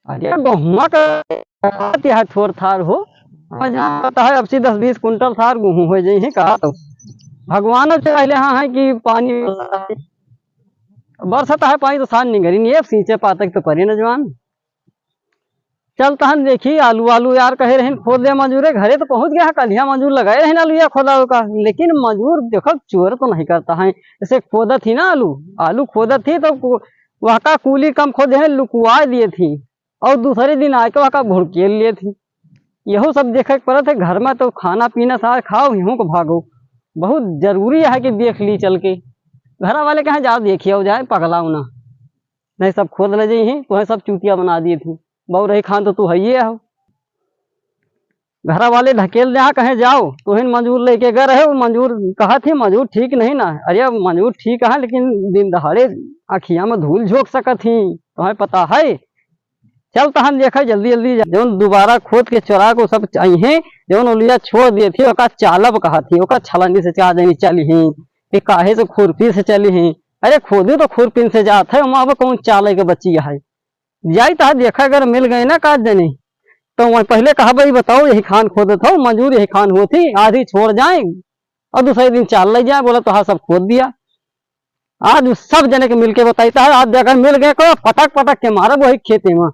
अरे गेहुआ का थोर थार हो जहाँ पता है अब से 10-20 कुंटल थार गेहूं हो जाये कहा तो भगवान चाहले हाँ है कि पानी बरसता है पानी तो सान नहीं करी नहीं सींचे पातक तो करी न जवान चल तहन देखी आलू आलू यार कहे रहे खोद दे मजूरे घरे तो पहुंच गया कलिया मजूर लगाए रहे आलू खोदा का लेकिन मजूर देखो चोर तो नहीं करता है जैसे खोदत थी ना आलू आलू खोदत थी तो वह का कूली कम खोदे लुकवा दिए थी और दूसरे दिन आके वह का भुड़केल लिए थी। यहो सब देखे पड़े थे घर में तो खाना पीना सारा खाओ यूं को भागो बहुत जरूरी है कि देख ली चल के घर वाले कहे जाओ देखिए जाए पगलाऊ ना नहीं सब खोद ले जाइए तो सब चूतिया बना दी थी बहु रही खान तो तू है ही हो घर वाले ढकेल दे कहे जाओ तो मजूर लेके गए रहे वो मजूर कहा थी मजूर ठीक नहीं ना अरे मजूर ठीक है लेकिन दिन दहाड़े अखिया में धूल झोंक सकत थी तुम्हें पता है चल तहन देखा जल्दी जल्दी जो दोबारा खोद के चोरा को सब चाहिए जो ओलिया छोड़ दिए थी ओका चालब कहा थी ओका छलनी से चाह देनी चली ही कि काहे से खुरपी से चली ही अरे खोदी तो खुरपीन से जात है वहां पर कौन चाले के बच्ची है जाई तो देखा अगर मिल गए ना काट देने तो मैं पहले कहा भाई बताओ यही खान खोदत हो मजूर यही खान हुई थी आधी छोड़ जाए और दूसरे दिन चाल ले जाए बोला तो हाँ सब खोद दिया आज सब जने के मिलके बताता है आज जगह मिल गए को पटक पटक के मारा वही खेते में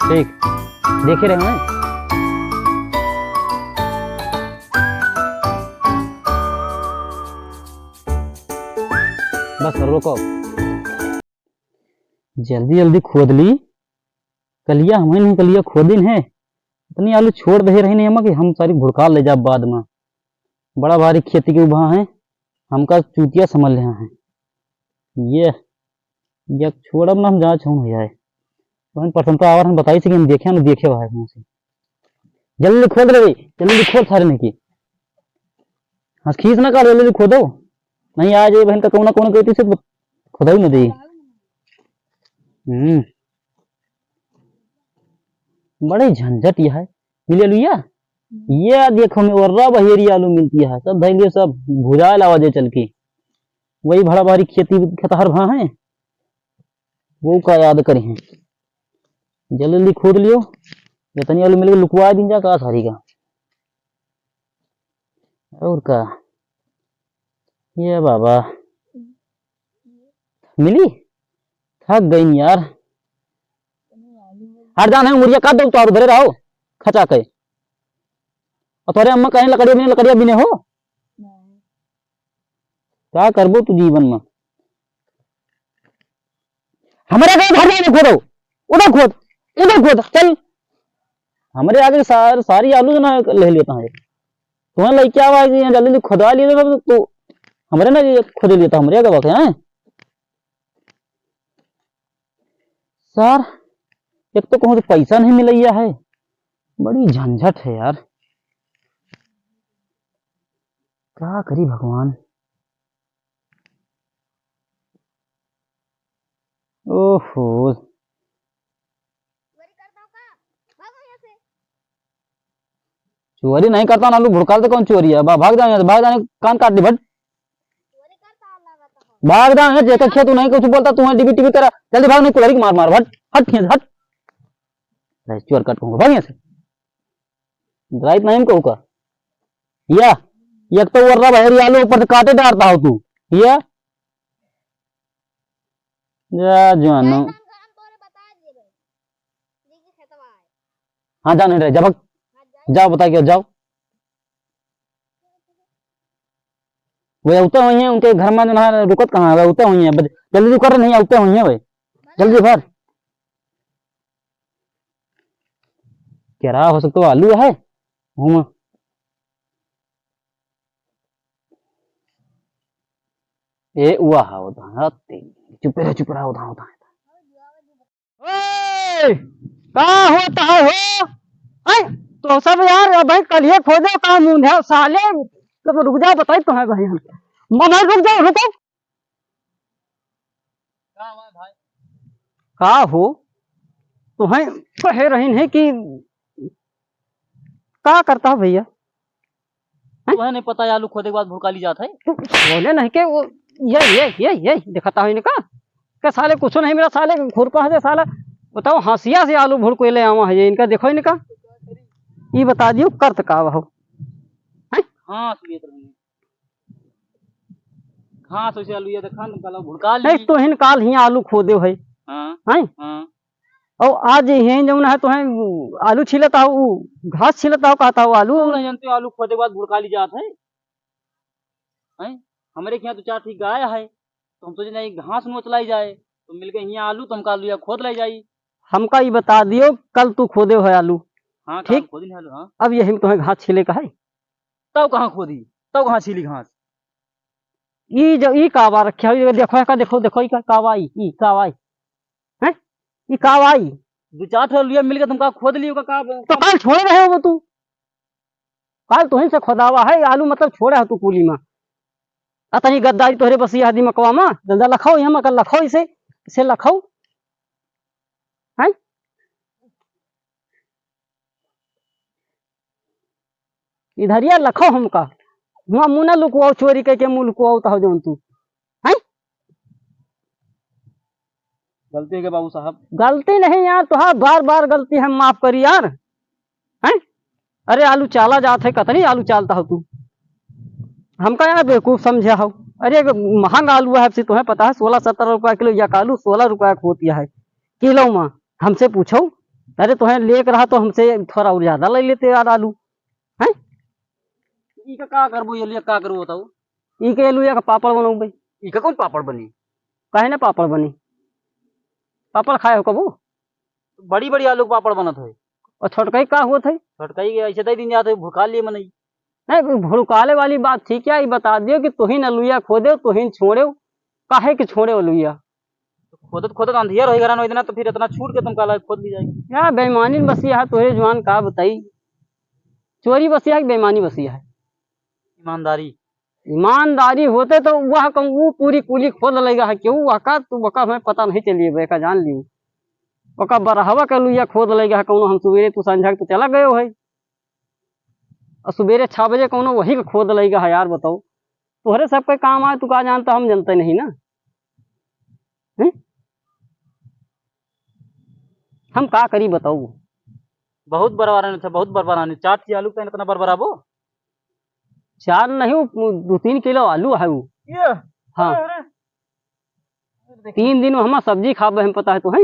ठीक देखे रहे हैं बस रोको जल्दी जल्दी खोद ली कलिया हमें नहीं कलिया खोदिन है इतनी आलू छोड़ दे रहे नहीं हम कि हम सारी भुड़का ले जा बाद में बड़ा भारी खेती के उभा है हमका चूतिया समझ रहे हैं ये छोड़ अब ना हम जहाँ छूँ भैया परसेंट आवर हम बताई कि हम देखे ना देखे वहाँ से जल्दी खोद ले जल्दी खोद सारे नहीं की हाँ खींच ना कर जल्दी खोदो नहीं आज ये बहन का कौन कौन कहती से खुदा ही न दी बड़े झंझट यह है मिले लुया ये देखो मैं वर्रा बहेरी आलू मिलती है सब धैलिए सब भुजा लावा चल की वही बड़ा भारी खेती खतहर भा है वो का याद करी है जल्दी जल्दी खोद लियो इतनी आलू मिल लुकवा दिन जा का सारी का और का ये बाबा मिली थक गई यार हट जाना है मुरिया काट दो तो भरे रहो खचा के और थोड़े अम्मा कहीं लकड़िया बिने हो क्या करबो तू जीवन में हमारे कहीं घर खोदो उधर खोद चल हमारे आगे सारी आलू जो ना ले लेता है तुम्हें लग क्या आवाज जल्दी जल्दी खुदवा लिए तो हमारे ना खुद लेता हमारे आगे बात है सर एक तो कहूँ तो पैसा नहीं मिलैया है बड़ी झंझट है यार क्या करी भगवान ओहो चोरी नहीं करता आलू भुड़काल तो कौन चोरी है भाग जाने कान काट दी भट भाग जाने जेका खेत तू नहीं कुछ बोलता तू टीवी टीवी करा जल्दी भाग नहीं कुलरी मार मार हट हट हट चोर कट कहूंगा भाग यहाँ से ड्राइव नहीं कहूँ या एक तो वर्रा बहरी आलू ऊपर से काटे डालता हो तू या जानो हाँ जाने रहे जब जाओ बता के जाओ वो उते हुई है उनके घर में ना रुकत कहाँ है उते हुई है जल्दी कर नहीं उते हुई है भाई जल्दी भर क्या हो सकता आलू है हम ए हुआ है होता चुप रहा होता का होता है हो तो सब यार अब भाई कल ही खोदे काम है साले। तो रुक जाओ बताई तो है भाई हम मना रुक जाओ रुको। का हो तो है कहे रही है कि का करता है भैया। तुम्हें नहीं पता आलू खोदे के बाद भुड़काली जाता है। तू बोले नहीं के वो ये दिखाता है इनका क्या साले कुछ नहीं मेरा साले खुरपा है साला। बताओ हंसिया से आलू भुड़ कोई ले आवा है इनका देखो इनका ये बता दियो करत का हो। हाँ हाँ तो आलू ये देखा निकालो भुड़का ली। नहीं तो हिन काल ही आलू खोदे है। हाँ हैं हाँ और आज यही जमुन है तो है आलू छिलता हो घास छिलता हो कहता हो आलू। नहीं जानते आलू खोदे के बाद भुड़काली जात है। हमारे यहाँ तो 4 ठीक गाय है तो हम सोचे नहीं घास नोच लाई जाए तो मिल गए यहाँ आलू तो हमका आलू खोद लाई जाई। हमका ये बता दियो कल तू खोदे हो आलू। हाँ ठीक खोदी आलू। हाँ अब यही में तुम्हें घास छिले का है। तब कहाँ खोदी तब कहाँ छीली घास। ये जो ये कावा रखा है देखो का देखो देखो ये कावाई ये कावाई है ये कावाई 2-4 आलू मिल गए तुमका खोद लियो का। तो कल छोड़े रहे हो तू कल तुही से खोदावा है आलू मतलब छोड़े हो तू कुली में अतनी गद्दारी तोहरे बस ये आदि मकवा में जल्दा लखाओ यहाँ मकर लखाओ इसे लखाओ है। इधर यार लखाओ हमका हुआ मुँह न लुकवाओ चोरी करके मुँह लुकवाओ तो जो तू है। गलती है बाबू साहब। गलती नहीं यार तो हाँ बार बार गलती है माफ करी यार है। अरे आलू चाला जात है कतनी आलू चालता हो तू हमका यार बेवकूफ समझा हो। अरे महंगा आलू है तुम्हें पता है 16-17 रुपया किलो या आलू 16 रुपया होती है किलो में हमसे पूछो। अरे तुम्हें लेकर रहा तो हमसे थोड़ा और ज्यादा ले लेते यार आलू है। का करबो ये का करो बताओ। ई के आलू का पापड़ बनाऊ भाई। इका कौन पापड़ बनी। काहे ना पापड़ बनी पापड़ खाए हो कबू। बड़ी बड़ी आलू पापड़ बनत है और छोटकई का हुआ थे छोटकाई ऐसे दे दिन जाते भुड़का लिए मनई। नहीं भुड़काले वाली बात ठीक है ये बता दियो कि तुहिन अलुइया खोदे तुहिन छोड़े काहे कि छोड़े अलुइया। खोदत खोदत अंधियर हो गया इतना तो फिर इतना छूट के तुम काला खोद ली जाएगी। यार बेईमानी बसिया है तोहरे जवान का बताई चोरी बसिया है बेईमानी बसिया है। ईमानदारी होते तो वह वो पूरी कुली खोद लेगा है क्यों वका तू वका हमें पता नहीं चलिए बेका जान लियो वका बरहवा का लुइया खोद लेगा है कौन हम सवेरे तू संझा तो चला गए है और सवेरे 6 बजे कौन वही का खोद लेगा है यार बताओ तोहरे सबके काम आए तू का जानता हम जानते नहीं ना है? हम का करी बताओ। बहुत बरबारानी था बहुत बरबारानी 4 थी आलू का इतना बरबराबो 4 नहीं 2-3 किलो आलू है वो। हाँ 3 दिन हम सब्जी खाबे हम पता है तो है।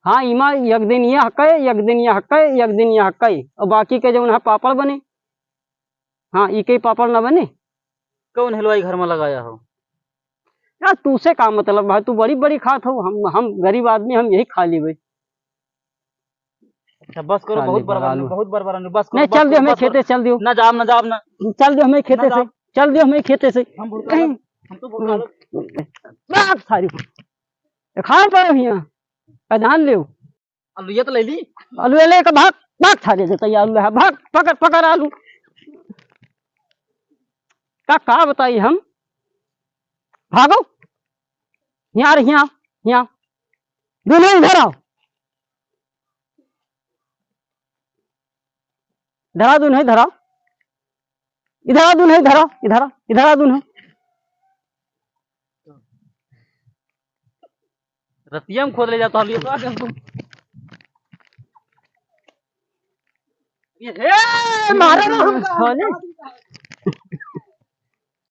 हाँ इमा एक दिन ये हक्का एक दिन ये हक्का एक दिन ये हक्का और बाकी के जो है पापड़ बने। हाँ ये कई पापड़ ना बने। कौन हलवाई घर में लगाया हो यार तू से का मतलब भाई तू बड़ी बड़ी खात हो हम गरीब आदमी हम यही खा ली भाई। अच्छा बस करो बहुत बरबारानी बस करो। नहीं चल दियो हमें खेते चल दियो ना जाम ना चल दियो हमें खेते से चल दियो हमें खेते से हम तो बात सारी खा पाओ यहाँ का जान लियो। आलू ये तो ले ली आलू ले का भाग भाग खा देते आलू है भाग पकड़ पकड़ आलू का बताइए हम भागो यहाँ यहाँ यहाँ दोनों इधर आओ धरा दून है धरा इधर दून है धरा इधर दून है रतिया में खोद ले जाता हूँ तुम मारो ना